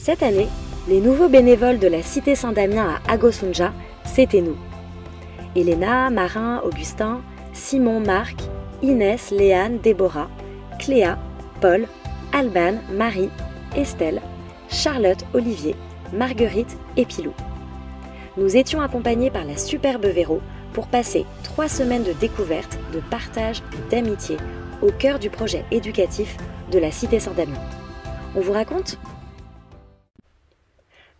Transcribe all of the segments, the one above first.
Cette année, les nouveaux bénévoles de la Cité Saint-Damien à Agosunja, c'était nous. Elena, Marin, Augustin, Simon, Marc, Inès, Léane, Déborah, Cléa, Paul, Alban, Marie, Estelle, Charlotte, Olivier, Marguerite et Pilou. Nous étions accompagnés par la superbe Véro pour passer 3 semaines de découverte, de partage et d'amitié au cœur du projet éducatif de la Cité Saint-Damien. On vous raconte ?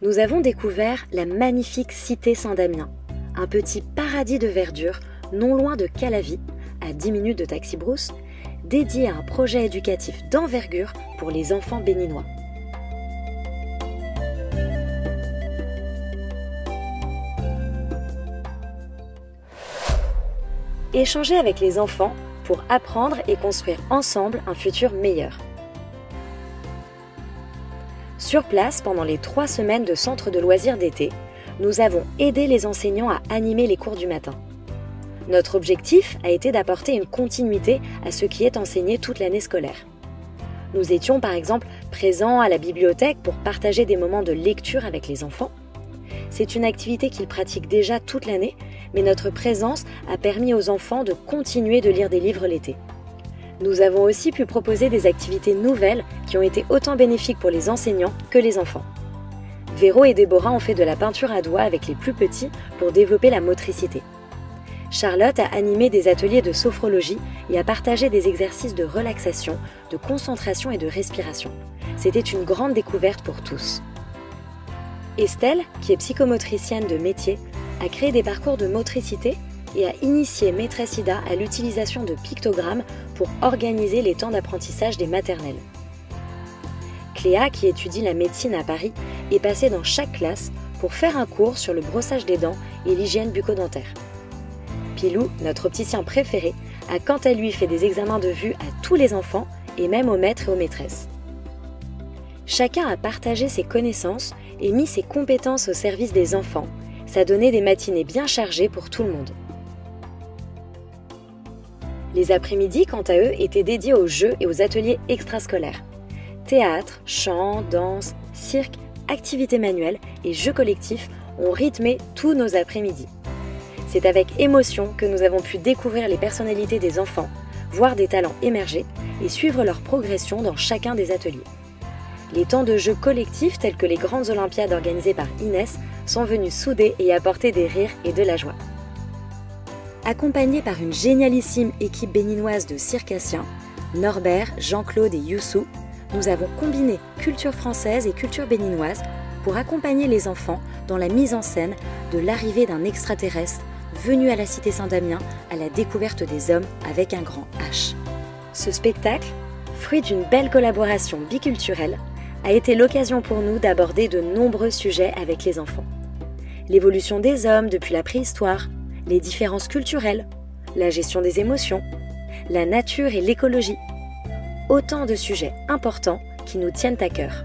Nous avons découvert la magnifique Cité Saint-Damien, un petit paradis de verdure non loin de Calavie, à 10 minutes de Taxi-Brousse, dédié à un projet éducatif d'envergure pour les enfants béninois. Échanger avec les enfants pour apprendre et construire ensemble un futur meilleur. Sur place, pendant les 3 semaines de centre de loisirs d'été, nous avons aidé les enseignants à animer les cours du matin. Notre objectif a été d'apporter une continuité à ce qui est enseigné toute l'année scolaire. Nous étions par exemple présents à la bibliothèque pour partager des moments de lecture avec les enfants. C'est une activité qu'ils pratiquent déjà toute l'année, mais notre présence a permis aux enfants de continuer de lire des livres l'été. Nous avons aussi pu proposer des activités nouvelles qui ont été autant bénéfiques pour les enseignants que les enfants. Véro et Déborah ont fait de la peinture à doigts avec les plus petits pour développer la motricité. Charlotte a animé des ateliers de sophrologie et a partagé des exercices de relaxation, de concentration et de respiration. C'était une grande découverte pour tous. Estelle, qui est psychomotricienne de métier, a créé des parcours de motricité et a initié Maîtresse Ida à l'utilisation de pictogrammes pour organiser les temps d'apprentissage des maternelles. Cléa, qui étudie la médecine à Paris, est passée dans chaque classe pour faire un cours sur le brossage des dents et l'hygiène bucco-dentaire. Pilou, notre opticien préféré, a quant à lui fait des examens de vue à tous les enfants et même aux maîtres et aux maîtresses. Chacun a partagé ses connaissances et mis ses compétences au service des enfants. Ça donnait des matinées bien chargées pour tout le monde. Les après-midi, quant à eux, étaient dédiés aux jeux et aux ateliers extrascolaires. Théâtre, chant, danse, cirque, activités manuelles et jeux collectifs ont rythmé tous nos après-midi. C'est avec émotion que nous avons pu découvrir les personnalités des enfants, voir des talents émerger et suivre leur progression dans chacun des ateliers. Les temps de jeux collectifs tels que les grandes olympiades organisées par Inès sont venus souder et apporter des rires et de la joie. Accompagnés par une génialissime équipe béninoise de circassiens, Norbert, Jean-Claude et Youssou, nous avons combiné culture française et culture béninoise pour accompagner les enfants dans la mise en scène de l'arrivée d'un extraterrestre venu à la Cité Saint-Damien à la découverte des hommes avec un grand H. Ce spectacle, fruit d'une belle collaboration biculturelle, a été l'occasion pour nous d'aborder de nombreux sujets avec les enfants. L'évolution des hommes depuis la préhistoire, les différences culturelles, la gestion des émotions, la nature et l'écologie. Autant de sujets importants qui nous tiennent à cœur.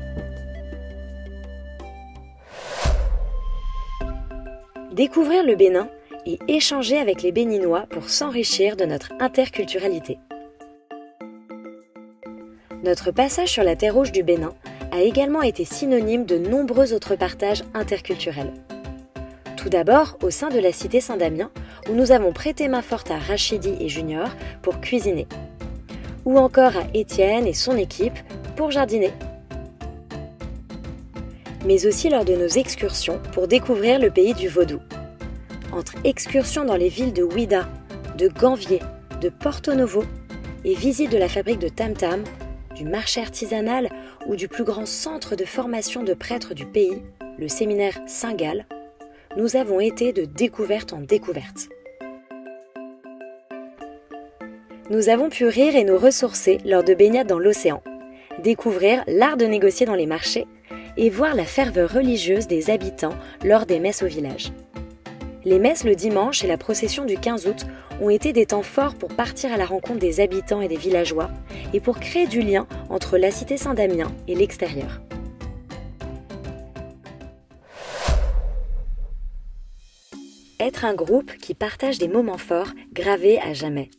Découvrir le Bénin et échanger avec les Béninois pour s'enrichir de notre interculturalité. Notre passage sur la terre rouge du Bénin a également été synonyme de nombreux autres partages interculturels. Tout d'abord au sein de la Cité Saint-Damien, où nous avons prêté main forte à Rachidi et Junior pour cuisiner, ou encore à Étienne et son équipe pour jardiner. Mais aussi lors de nos excursions pour découvrir le pays du vaudou. Entre excursions dans les villes de Ouida, de Ganvier, de Porto Novo et visite de la fabrique de Tam Tam, du marché artisanal ou du plus grand centre de formation de prêtres du pays, le séminaire Saint-Gall, nous avons été de découverte en découverte. Nous avons pu rire et nous ressourcer lors de baignades dans l'océan, découvrir l'art de négocier dans les marchés et voir la ferveur religieuse des habitants lors des messes au village. Les messes le dimanche et la procession du 15 août ont été des temps forts pour partir à la rencontre des habitants et des villageois et pour créer du lien entre la Cité Saint-Damien et l'extérieur. Être un groupe qui partage des moments forts gravés à jamais.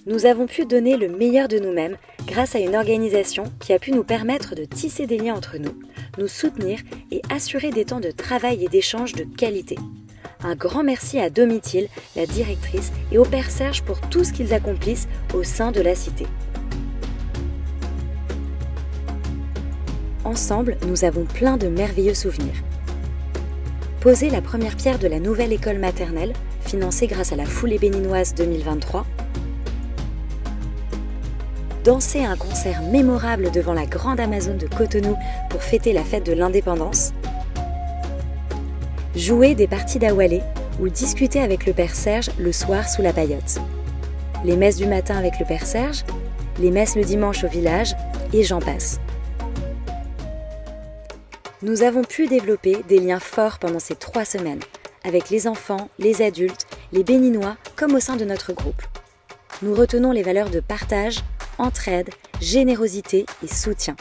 Nous avons pu donner le meilleur de nous-mêmes grâce à une organisation qui a pu nous permettre de tisser des liens entre nous, nous soutenir et assurer des temps de travail et d'échange de qualité. Un grand merci à Domitil, la directrice, et au Père Serge pour tout ce qu'ils accomplissent au sein de la cité. Ensemble, nous avons plein de merveilleux souvenirs. Poser la première pierre de la nouvelle école maternelle, financée grâce à la Foulée béninoise 2023. Danser un concert mémorable devant la grande Amazone de Cotonou pour fêter la fête de l'indépendance. Jouer des parties d'Awalé ou discuter avec le Père Serge le soir sous la paillote. Les messes du matin avec le Père Serge, les messes le dimanche au village, et j'en passe. Nous avons pu développer des liens forts pendant ces 3 semaines, avec les enfants, les adultes, les Béninois, comme au sein de notre groupe. Nous retenons les valeurs de partage, entraide, générosité et soutien.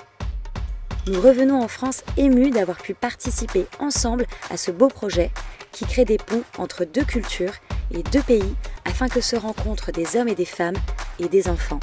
Nous revenons en France émus d'avoir pu participer ensemble à ce beau projet qui crée des ponts entre 2 cultures et 2 pays afin que se rencontrent des hommes et des femmes et des enfants.